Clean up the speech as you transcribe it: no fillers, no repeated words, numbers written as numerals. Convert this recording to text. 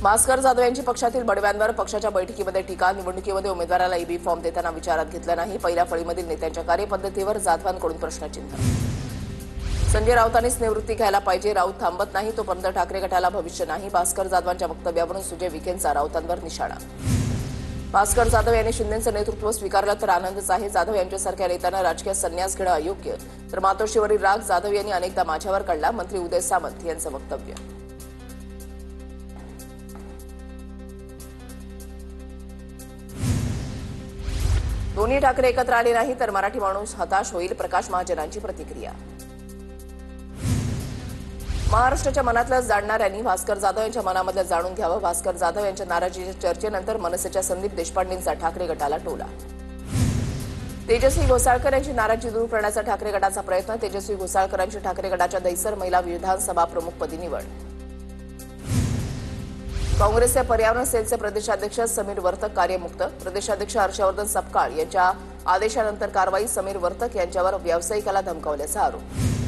भास्कर जाधव यांची पक्षातील बडव्यांवर पक्षाच्या बैठकीमध्ये टीका। निवडणुकीमध्ये उमेदवाराला ईबी फॉर्म देताना विचारात घेतला नाही। पहिल्या फळीमधील नेत्यांच्या कार्यपद्धतीवर जाधवांकडून प्रश्नचिन्ह। संजय राऊतांनीच निवृत्ती घ्यायला पाहिजे। राऊत थांबत नाही तोपर्यंत ठाकरे गटाला भविष्य नाही। भास्कर जाधवांच्या वक्तव्यावरून सुजय विखेंचा राऊतांवर निशाणा। भास्कर जाधव यांनी शिंदेंचं नेतृत्व स्वीकारलं तर आनंदच आहे। जाधव यांच्यासारख्या नेत्यांना राजकीय संन्यास घेणं अयोग्य। तर मातोश्रीवरील राग जाधव यांनी अनेकदा माझ्यावर काढला। मंत्री उदय सामंत यांचं वक्तव्य। दोन्ही ठाकरे एकत्र आले नाही तर मराठी माणूस हताश होईल। प्रकाश महाजनांची प्रतिक्रिया। महाराष्ट्राच्या मनातलं जाणणाऱ्यांनी भास्कर जाधव यांच्या मनामधलं जाणून घ्यावं। भास्कर जाधव यांच्या नाराजीच्या चर्चेनंतर मनसेच्या संदीप देशपांडेंचा ठाकरे गटाला टोला। तेजस्वी घोसाळकर यांची नाराजी दूर करण्याचा ठाकरे गटाचा प्रयत्न। तेजस्वी घोसाळकरांची ठाकरे गटाच्या दहिसर महिला विधानसभा प्रमुखपदी निवड। काँग्रेसचे पर्यावरण सेलचे प्रदेशाध्यक्ष समीर वर्तक कार्यमुक्त। प्रदेशाध्यक्ष हर्षवर्धन सपकाळ यांच्या आदेशानंतर कारवाई। समीर वर्तक यांच्यावर व्यावसायिकाला धमकावल्याचा आरोप।